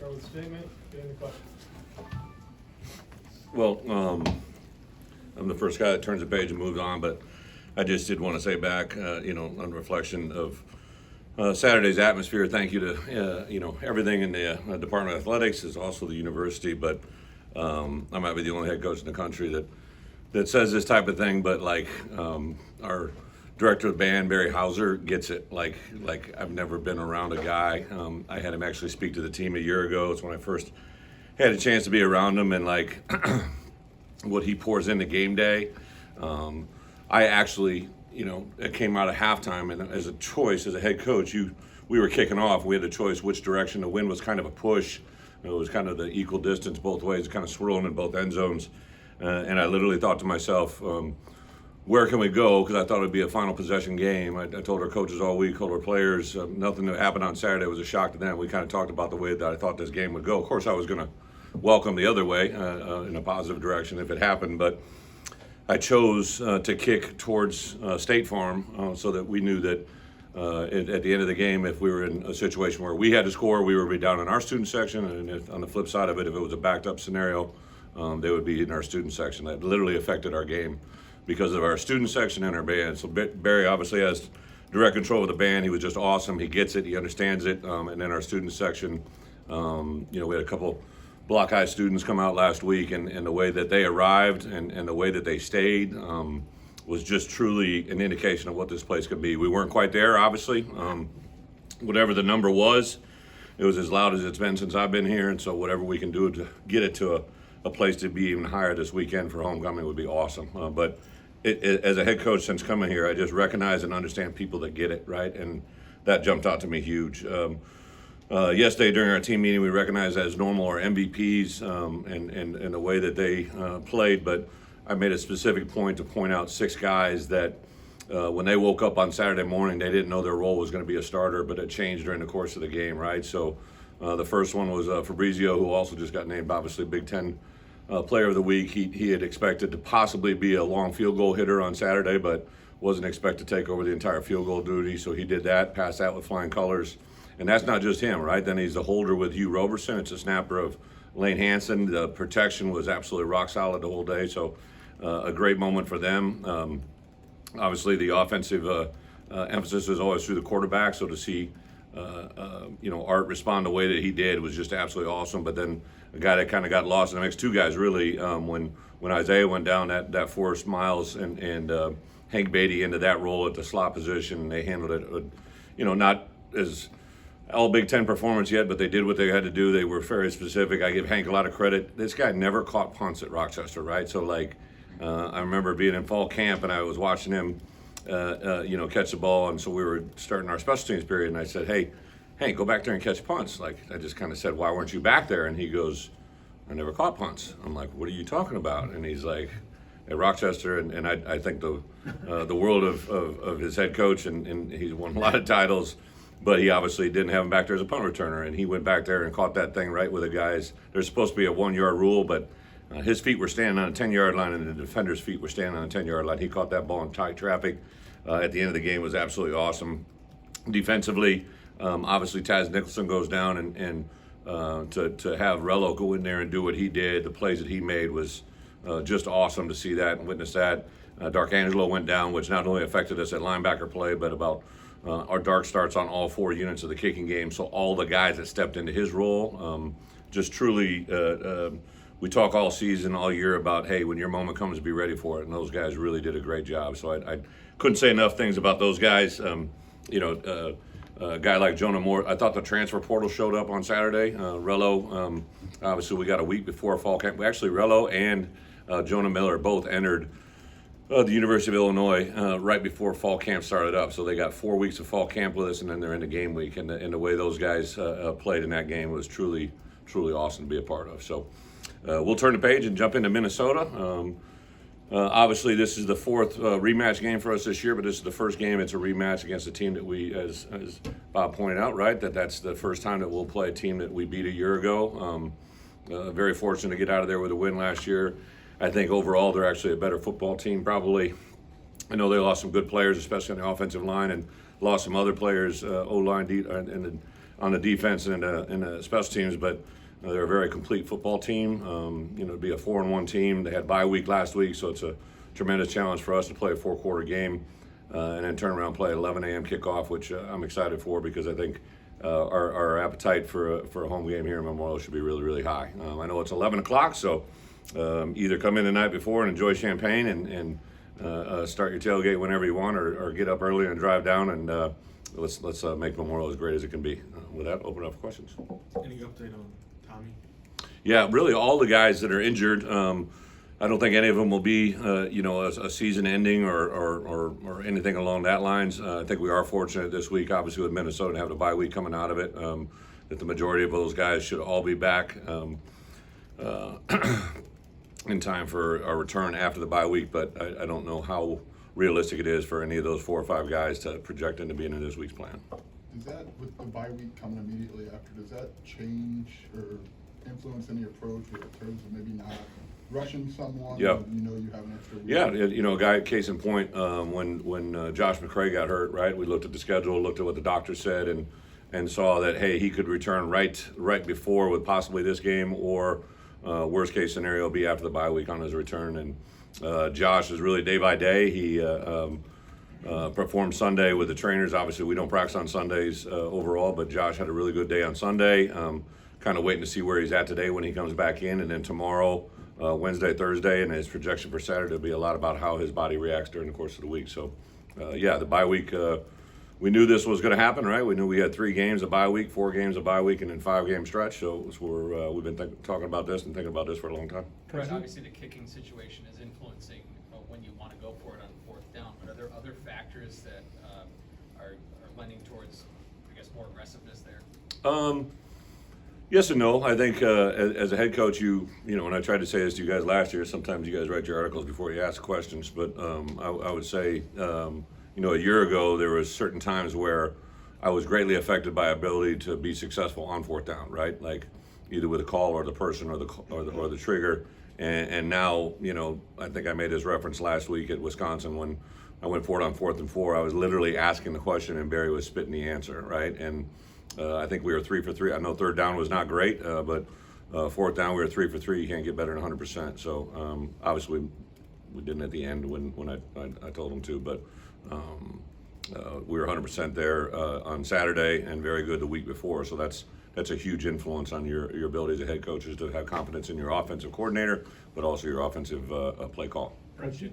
Start with a statement, get any questions? Well, I'm the first guy that turns the page and moves on, but I just did want to say back, on reflection of Saturday's atmosphere, thank you to, everything in the Department of Athletics, is also the university, but I might be the only head coach in the country that says this type of thing, but our director of band, Barry Hauser, gets it. Like I've never been around a guy. I had him actually speak to the team a year ago. It's when I first had a chance to be around him, and what he pours into game day. I actually, it came out of halftime, and as a choice, as a head coach, we were kicking off. We had the choice which direction. The wind was kind of a push. It was kind of the equal distance both ways, kind of swirling in both end zones. And I literally thought to myself, where can we go? Because I thought it would be a final possession game. I told our coaches all week, told our players, nothing that happened on Saturday was a shock to them. We kind of talked about the way that I thought this game would go. Of course, I was going to welcome the other way in a positive direction if it happened, but I chose to kick towards State Farm so that we knew that at the end of the game, if we were in a situation where we had to score, we would be down in our student section, and if, on the flip side of it, if it was a backed up scenario, they would be in our student section. That literally affected our game because of our student section and our band. So Barry obviously has direct control of the band. He was just awesome. He gets it. He understands it. And then our student section, we had a couple Block High students come out last week, and the way that they arrived and the way that they stayed was just truly an indication of what this place could be. We weren't quite there, obviously. Whatever the number was, it was as loud as it's been since I've been here, and so whatever we can do to get it to a place to be even higher this weekend for homecoming would be awesome. But as a head coach since coming here, I just recognize and understand people that get it, right? And that jumped out to me huge. Yesterday during our team meeting, we recognized as normal our MVPs and the way that they played, but I made a specific point to point out 6 guys that when they woke up on Saturday morning, they didn't know their role was going to be a starter, but it changed during the course of the game, right? So the first one was Fabrizio, who also just got named, obviously, Big Ten Player of the Week. He had expected to possibly be a long field goal hitter on Saturday, but wasn't expected to take over the entire field goal duty, so he did that, passed that with flying colors. And that's not just him, right? Then he's the holder with Hugh Roberson. It's a snapper of Lane Hansen. The protection was absolutely rock solid the whole day, so a great moment for them. Obviously, the offensive emphasis is always through the quarterback, so to see Art respond the way that he did was just absolutely awesome. But then a guy that kind of got lost in the mix, 2 guys really, when Isaiah went down, that forced Miles and Hank Beatty into that role at the slot position. They handled it, not as all Big Ten performance yet, but they did what they had to do. They were very specific. I give Hank a lot of credit. This guy never caught punts at Rochester, right? So I remember being in fall camp and I was watching him, catch the ball, and so we were starting our special teams period, and I said, "Hey, Hank, go back there and catch punts." I just kind of said, "Why weren't you back there?" And he goes, "I never caught punts." I'm like, "What are you talking about?" And he's like, at Rochester, and I think the world of his head coach, and he's won a lot of titles. But he obviously didn't have him back there as a punt returner, and he went back there and caught that thing right with the guys. There's supposed to be a 1-yard rule, but his feet were standing on a 10-yard line, and the defender's feet were standing on a 10-yard line. He caught that ball in tight traffic at the end of the game. It was absolutely awesome. Defensively, obviously Taz Nicholson goes down, and to have Rello go in there and do what he did, the plays that he made was just awesome to see that and witness that. Darkangelo went down, which not only affected us at linebacker play, but about our Dark starts on all 4 units of the kicking game, so all the guys that stepped into his role, just truly, we talk all season, all year about, hey, when your moment comes, be ready for it, and those guys really did a great job. So I couldn't say enough things about those guys. A guy like Jonah Moore, I thought the transfer portal showed up on Saturday. Rello, obviously we got a week before fall camp. Actually, Rello and Jonah Miller both entered the University of Illinois right before fall camp started up. So they got 4 weeks of fall camp with us, and then they're in the game week. And the way those guys played in that game was truly, truly awesome to be a part of. So we'll turn the page and jump into Minnesota. Obviously, this is the 4th rematch game for us this year, but this is the first game. It's a rematch against a team that we, as Bob pointed out, right, that's the first time that we'll play a team that we beat a year ago. Very fortunate to get out of there with a win last year. I think overall they're actually a better football team probably. I know they lost some good players, especially on the offensive line, and lost some other players, O-line, and on the defense and in the special teams, but they're a very complete football team. To be a 4-1 team. They had bye week last week, so it's a tremendous challenge for us to play a 4-quarter game and then turn around and play 11 a.m. kickoff, which I'm excited for because I think our appetite for a home game here in Memorial should be really, really high. I know it's 11 o'clock, so either come in the night before and enjoy champagne and start your tailgate whenever you want, or get up early and drive down and let's make Memorial as great as it can be. With that, open up for questions. Any update on Tommy? Yeah, really all the guys that are injured. I don't think any of them will be, a season ending or anything along that lines. I think we are fortunate this week, obviously with Minnesota having a bye week coming out of it, that the majority of those guys should all be back in time for a return after the bye week. But I don't know how realistic it is for any of those 4 or 5 guys to project into being in this week's plan. Does that, with the bye week coming immediately after, does that change or influence any approach in terms of maybe not rushing someone? Yeah. You have an extra week? Yeah, guy, case in point, when Josh McCray got hurt, right, we looked at the schedule, looked at what the doctor said, and saw that, hey, he could return right before with possibly this game, or worst case scenario be after the bye week on his return. And Josh is really day by day. He performed Sunday with the trainers. Obviously, we don't practice on Sundays overall, but Josh had a really good day on Sunday. Kind of waiting to see where he's at today when he comes back in, and then tomorrow, Wednesday, Thursday, and his projection for Saturday will be a lot about how his body reacts during the course of the week. So, the bye week, we knew this was going to happen, right? We knew we had 3 games a bye week, 4 games a bye week, and then 5-game stretch. So we've been talking about this and thinking about this for a long time. Right, obviously the kicking situation is influencing when you want to go for it on 4th down, but are there other factors that are lending towards, I guess, more aggressiveness there? Yes and no. I think as a head coach, and I tried to say this to you guys last year, sometimes you guys write your articles before you ask questions, but I would say, a year ago, there was certain times where I was greatly affected by ability to be successful on 4th down, right? Like either with a call or the person or the trigger. And now, I think I made this reference last week at Wisconsin when I went for it on 4th and 4. I was literally asking the question and Barry was spitting the answer, right? And I think we were 3 for 3. I know 3rd down was not great, but 4th down we were 3 for 3. You can't get better than 100%. So obviously we didn't at the end when I told them to, but we were 100% there on Saturday and very good the week before. So that's a huge influence on your ability as a head coach, is to have confidence in your offensive coordinator, but also your offensive play call. You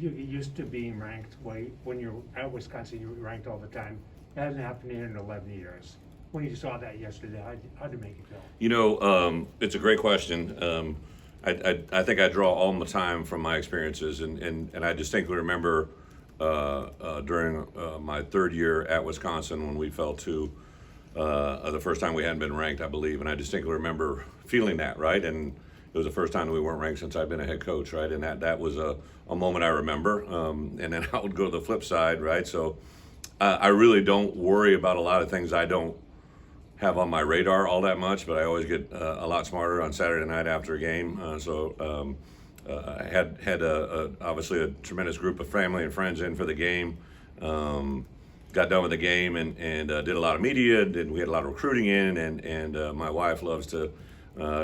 used to being ranked when you're at Wisconsin. You were ranked all the time. That hasn't happened in 11 years. When you saw that yesterday, how'd it make you feel? It's a great question. I think I draw all the time from my experiences, and I distinctly remember during my 3rd year at Wisconsin when we fell to the first time we hadn't been ranked, I believe, and I distinctly remember feeling that, right? And it was the first time that we weren't ranked since I've been a head coach, right? And that was a moment I remember. And then I would go to the flip side, right? So I really don't worry about a lot of things I don't have on my radar all that much, but I always get a lot smarter on Saturday night after a game. I had obviously a tremendous group of family and friends in for the game. Got done with the game and did a lot of media. We had a lot of recruiting in, and my wife loves to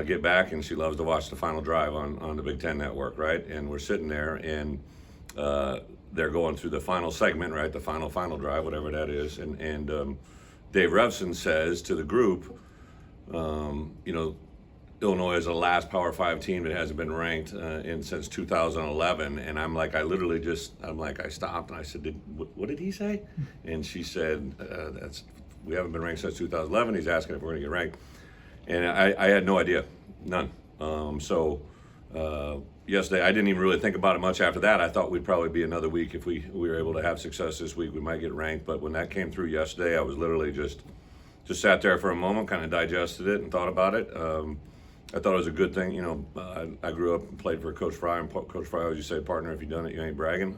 get back, and she loves to watch the final drive on the Big Ten Network, right? And we're sitting there, and they're going through the final segment, right? The final drive, whatever that is, and Dave Revson says to the group, Illinois is the last Power 5 team that hasn't been ranked since 2011. And I'm like, I stopped and I said, what did he say? And she said, we haven't been ranked since 2011. He's asking if we're going to get ranked. And I had no idea, none. Yesterday, I didn't even really think about it much after that. I thought we'd probably be another week. If we were able to have success this week, we might get ranked. But when that came through yesterday, I was literally just sat there for a moment, kind of digested it and thought about it. I thought it was a good thing. I grew up and played for Coach Fry, and Coach Fry always used to say, partner, if you've done it, you ain't bragging.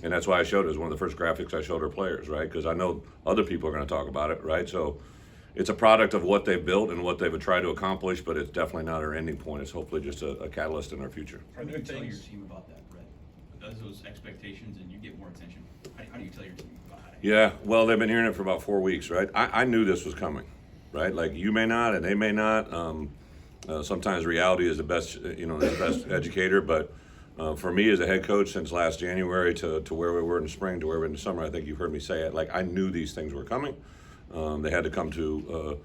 And that's why I showed it. It was one of the first graphics I showed our players, right? Because I know other people are going to talk about it, right? So it's a product of what they've built and what they've tried to accomplish, but it's definitely not our ending point. It's hopefully just a catalyst in our future. How do you tell your team about that, Brett? Does those expectations and you get more attention? How do you tell your team about how to Yeah, well, they've been hearing it for about 4 weeks, right? I knew this was coming, right? Like you may not, and they may not. Sometimes reality is the best, is the best educator. But for me as a head coach, since last January to where we were in the spring to where we're in the summer, I think you've heard me say it. Like I knew these things were coming. They had to come to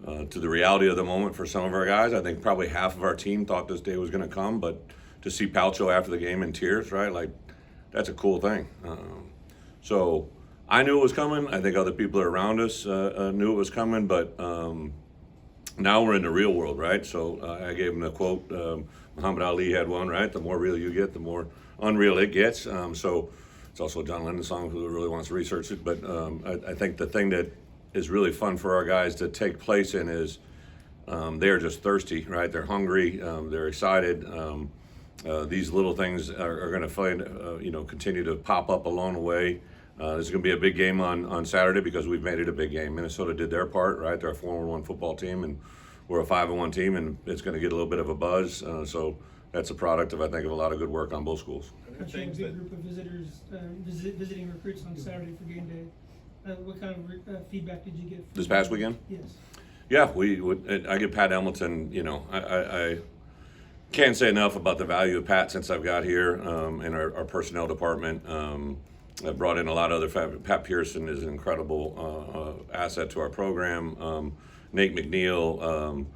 the reality of the moment for some of our guys. I think probably half of our team thought this day was going to come, but to see Palcho after the game in tears, right? Like that's a cool thing. So I knew it was coming. I think other people around us knew it was coming, but now we're in the real world, right? So I gave him a quote. Muhammad Ali had one, right? The more real you get, the more unreal it gets. So it's also a John Lennon song, who really wants to research it. But I think the thing that is really fun for our guys to take place in is they're just thirsty, right? They're hungry. They're excited. These little things are going to find, continue to pop up along the way. This is going to be a big game on Saturday because we've made it a big game. Minnesota did their part, right? They're a 4-1 football team, and we're a 5-1 team, and it's going to get a little bit of a buzz. So that's a product of, I think, of a lot of good work on both schools. Coaching a big group of visitors, visiting recruits on Saturday for game day. What kind of feedback did you get? This past weekend? Yes. Yeah, I give Pat Hamilton, I can't say enough about the value of Pat since I've got here in our personnel department. I brought in a lot of other. Pat Pearson is an incredible asset to our program. Nate McNeil.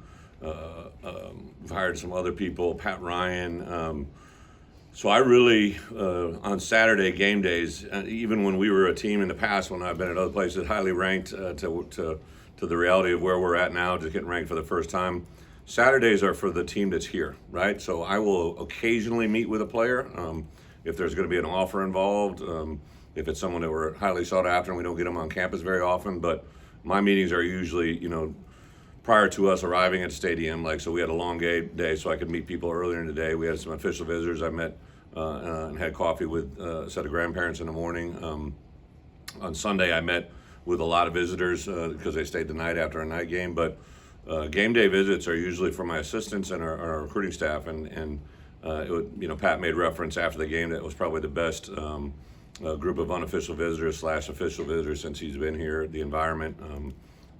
We've hired some other people. Pat Ryan. So I really, on Saturday game days, even when we were a team in the past, when I've been at other places, highly ranked to the reality of where we're at now, just getting ranked for the first time. Saturdays are for the team that's here, right? So I will occasionally meet with a player if there's going to be an offer involved, if it's someone that we're highly sought after and we don't get them on campus very often. But my meetings are usually, prior to us arriving at the stadium. So we had a long day, so I could meet people earlier in the day. We had some official visitors. I met and had coffee with a set of grandparents in the morning. On Sunday, I met with a lot of visitors because they stayed the night after a night game. But game day visits are usually for my assistants and our recruiting staff. And Pat made reference after the game that it was probably the best group of unofficial visitors / official visitors since he's been here. The environment,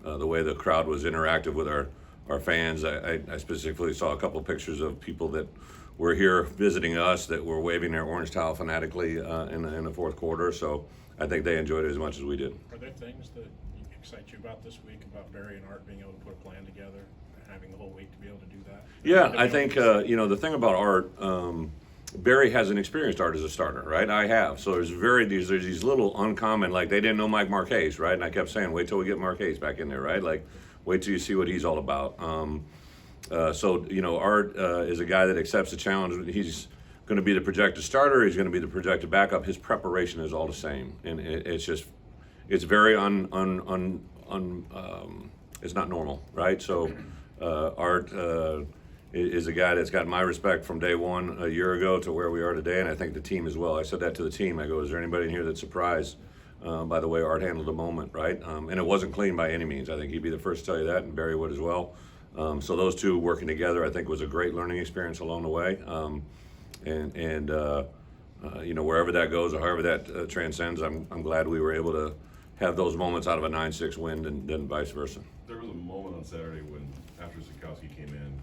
the way the crowd was interactive with our fans. I specifically saw a couple pictures of people that were here visiting us that were waving their orange towel fanatically in the fourth quarter. So I think they enjoyed it as much as we did. Are there things that excite you about this week, about Barry and Art being able to put a plan together, having the whole week to be able to do that? Yeah, I think, the thing about Art, Barry hasn't experienced Art as a starter, right? I have. So there's these little uncommon, like they didn't know Mike Marquez, right? And I kept saying, wait till we get Marquez back in there, right? Like, wait till you see what he's all about. Art is a guy that accepts the challenge. He's going to be the projected starter. He's going to be the projected backup. His preparation is all the same. And it's very it's not normal, right? So Art is a guy that's got my respect from day one a year ago to where we are today, and I think the team as well. I said that to the team. I go, is there anybody in here that's surprised by the way Art handled the moment, right? And it wasn't clean by any means. I think he'd be the first to tell you that, and Barry would as well. So those two working together, I think, was a great learning experience along the way. Wherever that goes or however that transcends, I'm glad we were able to have those moments out of a 9-6 win and then vice versa. There was a moment on Saturday when, after Zukowski came in,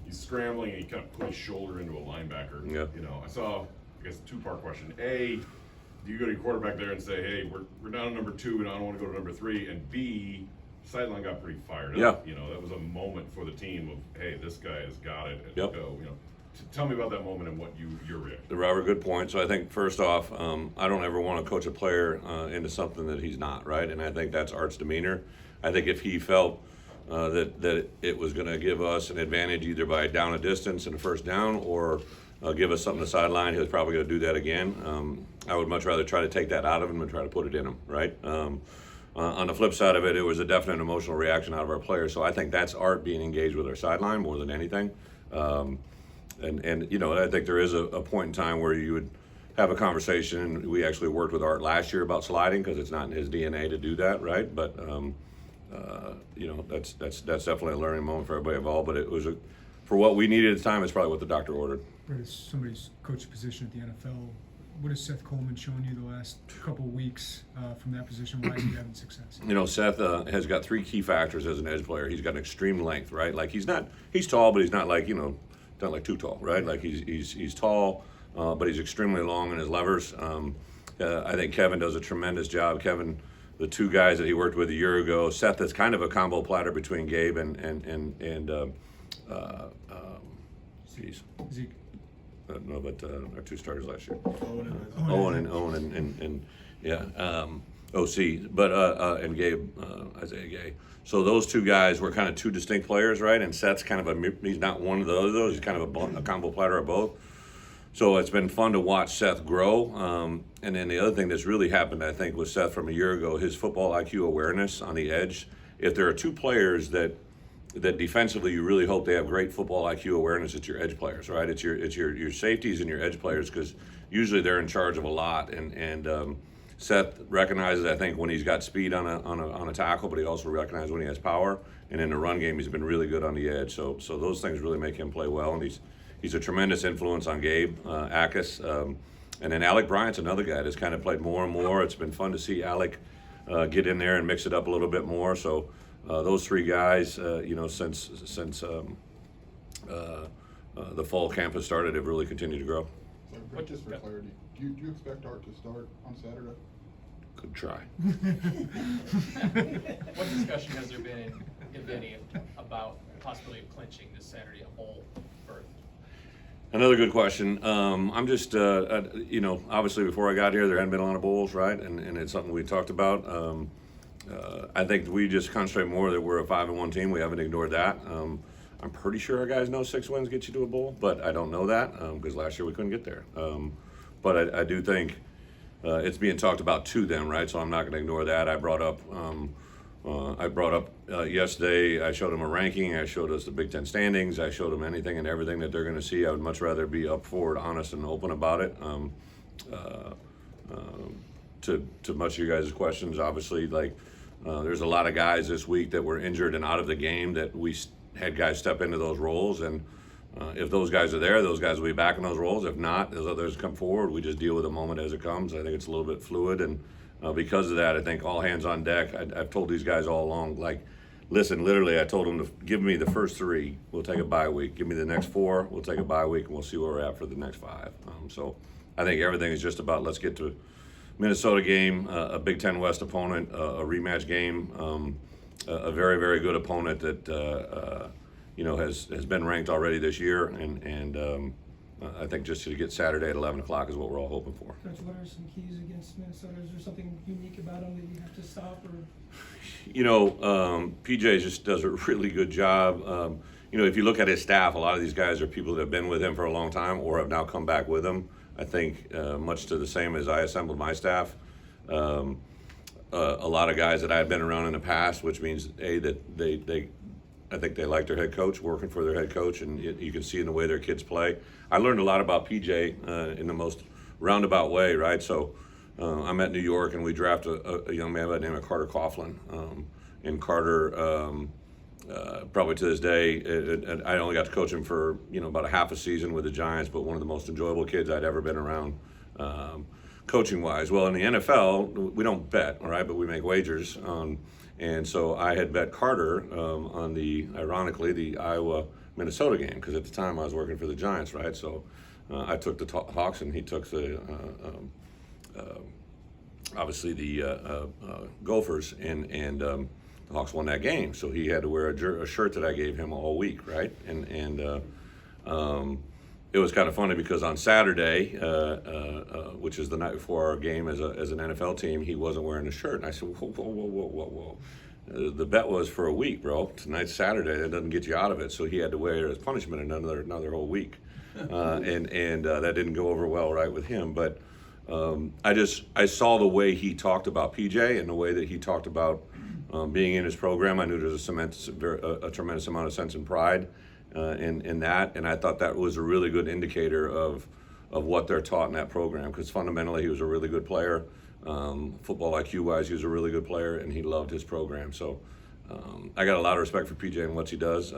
he's scrambling and he kind of put his shoulder into a linebacker. Yeah. I saw, I guess, a two-part question. A, do you go to your quarterback there and say, hey, we're down to number 2 and I don't want to go to number 3? And B, sideline got pretty fired up. Yeah. That was a moment for the team of, hey, this guy has got it. And Yep. go. Tell me about that moment and what your reaction. Robert, good point. So I think first off, I don't ever want to coach a player into something that he's not, right? And I think that's Art's demeanor. I think if he felt that it was going to give us an advantage either by down a distance and a first down or give us something to sideline, he was probably going to do that again. I would much rather try to take that out of him and try to put it in him, right? On the flip side of it, it was a definite emotional reaction out of our players. So I think that's Art being engaged with our sideline more than anything. I think there is a point in time where you would have a conversation. We actually worked with Art last year about sliding because it's not in his DNA to do that, right? But that's definitely a learning moment for everybody involved. But it was for what we needed at the time. It's probably what the doctor ordered. But as somebody's coach position at the NFL, what has Seth Coleman shown you the last couple of weeks from that position? Why is he having success? You know, Seth has got three key factors as an edge player. He's got an extreme length, right? Like he's tall, but he's not like, not like too tall, right? Like he's tall, but he's extremely long in his levers. I think Kevin does a tremendous job. Kevin, the two guys that he worked with a year ago, Seth is kind of a combo platter between Gabe and Zeke. no, but our two starters last year. Owen and yeah, OC, but and Gabe, Isaiah Gay. So those two guys were kind of two distinct players, right? And Seth's kind of he's not one of those. He's kind of a combo platter of both. So it's been fun to watch Seth grow. And then the other thing that's really happened, I think, with Seth from a year ago, his football IQ awareness on the edge. If there are two players that defensively you really hope they have great football IQ awareness, it's your edge players, right? It's your safeties and your edge players, because usually they're in charge of a lot. And Seth recognizes, I think, when he's got speed on a tackle, but he also recognizes when he has power. And in the run game, he's been really good on the edge. So those things really make him play well. And he's a tremendous influence on Gabe Akis. And then Alec Bryant's another guy that's kind of played more and more. It's been fun to see Alec get in there and mix it up a little bit more. So those three guys, since the fall camp has started, have really continued to grow. So, Brett, just for clarity, do you expect Art to start on Saturday? Good try. What discussion has there been, if any, about the possibility of clinching this Saturday a bowl berth? Another good question. I'm just, obviously before I got here, there hadn't been a lot of bowls, right? And it's something we talked about. I think we just concentrate more that we're a 5-1 team. We haven't ignored that. I'm pretty sure our guys know 6 wins get you to a bowl, but I don't know that because last year we couldn't get there. But I do think it's being talked about to them, right? So I'm not going to ignore that. I brought up yesterday, I showed them a ranking. I showed us the Big Ten standings. I showed them anything and everything that they're going to see. I would much rather be up forward, honest, and open about it. To much of you guys' questions, obviously, there's a lot of guys this week that were injured and out of the game that we had guys step into those roles. And if those guys are there, those guys will be back in those roles. If not, as others come forward, we just deal with the moment as it comes. I think it's a little bit fluid. And because of that, I think all hands on deck. I've told these guys all along, listen, literally, I told them to give me the first 3, we'll take a bye week. Give me the next 4, we'll take a bye week, and we'll see where we're at for the next 5. So I think everything is just about let's get to Minnesota game, a Big Ten West opponent, a rematch game, a very, very good opponent that has been ranked already this year, and I think just to get Saturday at 11 o'clock is what we're all hoping for. Coach, what are some keys against Minnesota? Is there something unique about them that you have to stop? Or PJ just does a really good job. If you look at his staff, a lot of these guys are people that have been with him for a long time or have now come back with him. I think much to the same as I assembled my staff. A lot of guys that I had been around in the past, which means that I think they like their head coach, working for their head coach, and you can see in the way their kids play. I learned a lot about PJ in the most roundabout way, right? So I'm at New York, and we draft a young man by the name of Carter Coughlin. And Carter, probably to this day, I only got to coach him for about a half a season with the Giants, but one of the most enjoyable kids I'd ever been around, coaching-wise. Well, in the NFL, we don't bet, all right, but we make wagers. And so I had bet Carter on ironically, the Iowa-Minnesota game, because at the time I was working for the Giants, right? So I took the Hawks, and he took the, obviously, the Gophers, and the Hawks won that game. So he had to wear a shirt that I gave him all week, right? And it was kind of funny because on Saturday, which is the night before our game as an NFL team, he wasn't wearing a shirt. And I said, whoa. The bet was for a week, bro. Tonight's Saturday. That doesn't get you out of it. So he had to wear it as punishment another whole week. And that didn't go over well, right, with him. But I saw the way he talked about PJ and the way that he talked about being in his program. I knew there was a tremendous amount of sense and pride in that, and I thought that was a really good indicator of what they're taught in that program, because fundamentally he was a really good player. Football IQ wise, he was a really good player, and he loved his program. So I got a lot of respect for PJ and what he does.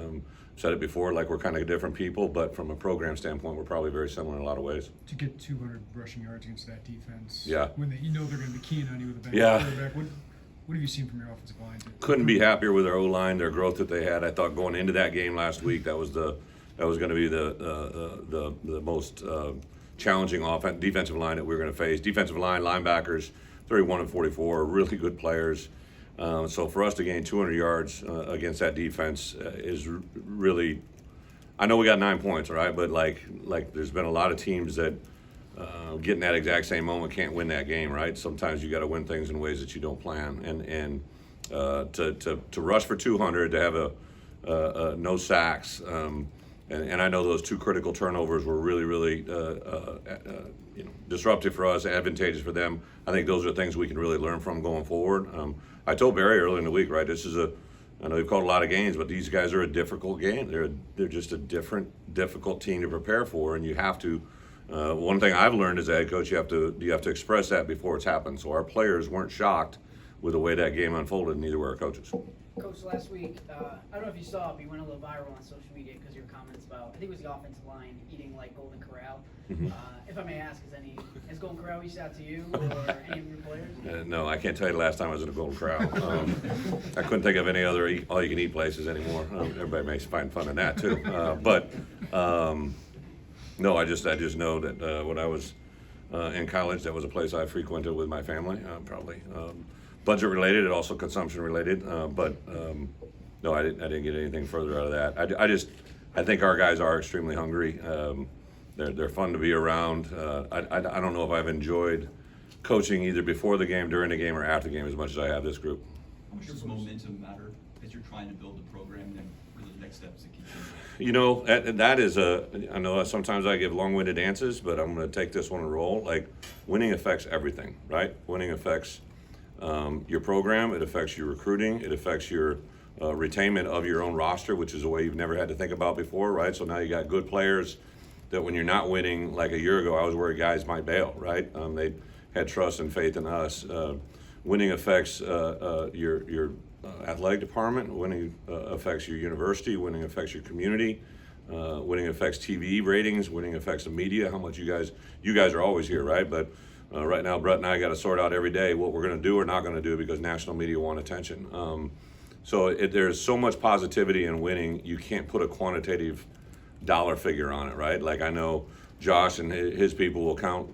Said it before, like we're kind of different people, but from a program standpoint, we're probably very similar in a lot of ways. To get 200 rushing yards against that defense. Yeah. When they, they're going to be keying on you with a backup Yeah. quarterback. What have you seen from your offensive line? Couldn't be happier with their O-line, their growth that they had. I thought going into that game last week, that was going to be the most challenging defensive line that we were going to face. Defensive line, linebackers, 31 and 44, really good players. So for us to gain 200 yards against that defense is really. I know we got 9 points, right? But like there's been a lot of teams that getting that exact same moment can't win that game, right? Sometimes you got to win things in ways that you don't plan, and to rush for 200, to have no sacks, and I know those 2 critical turnovers were really disruptive for us, advantageous for them. I think those are things we can really learn from going forward. I told Barry earlier in the week, right? I know we've called a lot of games, but these guys are a difficult game. They're just a difficult team to prepare for, and you have to. One thing I've learned as a head coach, you have to express that before it's happened. So our players weren't shocked with the way that game unfolded, and neither were our coaches. Coach, last week, I don't know if you saw it, but you went a little viral on social media because your comments about, I think it was the offensive line eating like Golden Corral. If I may ask, has Golden Corral reached out to you or any of your players? No, I can't tell you the last time I was in a Golden Corral. I couldn't think of any other all-you-can-eat places anymore. Everybody may find fun in that too. No, I just know that when I was in college, that was a place I frequented with my family, probably. Budget related, and also consumption related, no, I didn't get anything further out of that. I think our guys are extremely hungry. They're fun to be around. I don't know if I've enjoyed coaching either before the game, during the game, or after the game as much as I have this group. How much does momentum matter as you're trying to build the program and for the next steps to keep going? You know, that is I know sometimes I give long-winded answers, but I'm going to take this one and roll. Like, winning affects everything, right? Winning affects your program, it affects your recruiting, it affects your retainment of your own roster, which is a way you've never had to think about before, right? So now you got good players that when you're not winning, like a year ago, I was worried guys might bail, right? They had trust and faith in us. Winning affects your athletic department, winning affects your university, winning affects your community, winning affects TV ratings, winning affects the media, how much you guys are always here, right? But right now, Bret and I got to sort out every day what we're going to do or not going to do because national media want attention. So there's so much positivity in winning, you can't put a quantitative dollar figure on it, right? Like I know Josh and his people will count,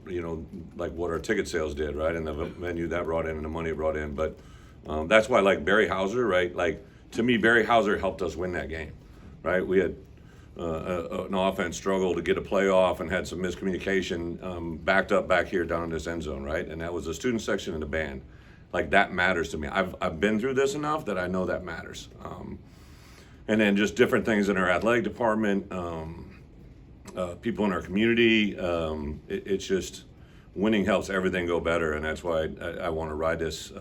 like what our ticket sales did, right? And the venue that brought in and the money it brought in. But that's why, like Barry Hauser, right? Like to me, Barry Hauser helped us win that game, right? We had an offense struggle to get a playoff and had some miscommunication backed up back here down in this end zone, right? And that was the student section and the band. Like that matters to me. I've been through this enough that I know that matters. And then just different things in our athletic department, people in our community. It's just winning helps everything go better, and that's why I want to ride this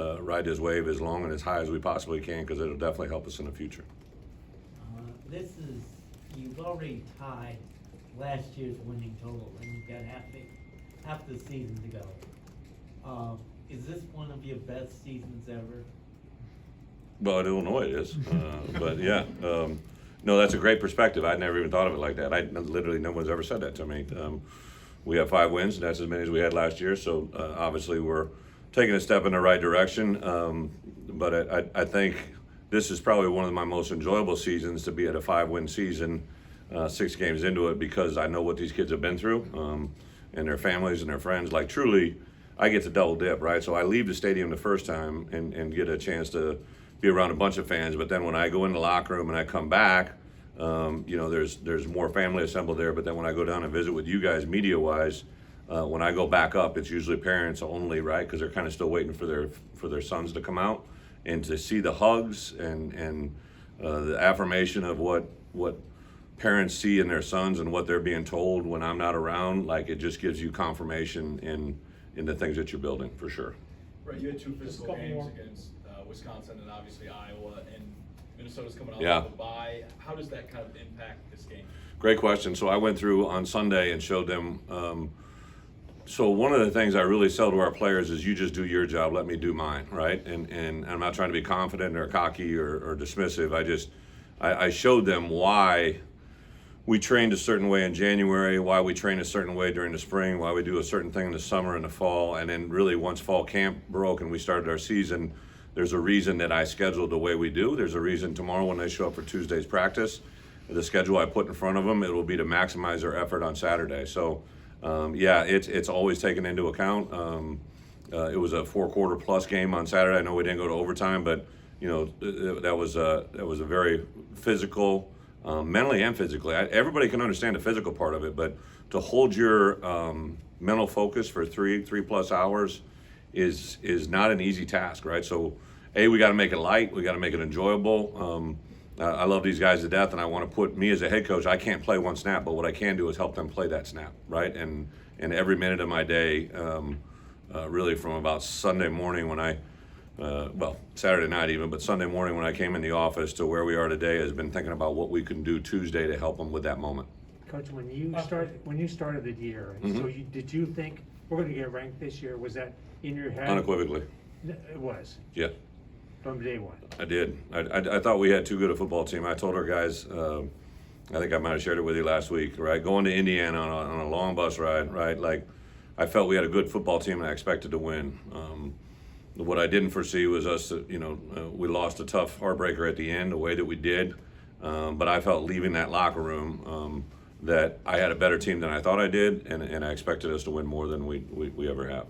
wave as long and as high as we possibly can, because it'll definitely help us in the future. You've already tied last year's winning total, and you've got half the season to go. Is this one of your best seasons ever? Well, at Illinois it is, but yeah, no, that's a great perspective. I'd never even thought of it like that. Literally, no one's ever said that to me. We have 5 wins, and that's as many as we had last year. So obviously, we're taking a step in the right direction. But I think this is probably one of my most enjoyable seasons to be at a 5-win season, 6 games into it, because I know what these kids have been through, and their families and their friends. Like truly, I get to double dip, right? So I leave the stadium the first time and get a chance to be around a bunch of fans, but then when I go in the locker room and I come back, there's more family assembled there. But then when I go down and visit with you guys, media-wise, when I go back up, it's usually parents only, right? Because they're kind of still waiting for their sons to come out, and to see the hugs and the affirmation of what parents see in their sons and what they're being told when I'm not around, like it just gives you confirmation in the things that you're building, for sure. Right, you had 2 physical games against Wisconsin and obviously Iowa, and Minnesota's coming out of the bye. How does that kind of impact this game? Great question. So I went through on Sunday and showed them So one of the things I really sell to our players is you just do your job, let me do mine, right? And I'm not trying to be confident or cocky or dismissive. I showed them why we trained a certain way in January, why we train a certain way during the spring, why we do a certain thing in the summer and the fall, and then really once fall camp broke and we started our season, there's a reason that I scheduled the way we do. There's a reason tomorrow when they show up for Tuesday's practice, the schedule I put in front of them, it will be to maximize their effort on Saturday. So, yeah, it's always taken into account. It was a 4-quarter plus game on Saturday. I know we didn't go to overtime, but you know that was a very physical, mentally and physically. Everybody can understand the physical part of it, but to hold your mental focus for three plus hours is not an easy task, right? So, we got to make it light. We got to make it enjoyable. I love these guys to death, and I want to put me as a head coach. I can't play one snap, but what I can do is help them play that snap, right? And every minute of my day, really from about Sunday morning when Saturday night even, but Sunday morning when I came in the office to where we are today, has been thinking about what we can do Tuesday to help them with that moment. Coach, when you started the year, so did you think we're going to get ranked this year? Was that in your head? Unequivocally. It was. Yeah. From day one. I did. I thought we had too good a football team. I told our guys, I think I might have shared it with you last week, right? Going to Indiana on a long bus ride, right? Like, I felt we had a good football team and I expected to win. What I didn't foresee was us, we lost a tough heartbreaker at the end, the way that we did. But I felt leaving that locker room that I had a better team than I thought I did, and I expected us to win more than we ever have.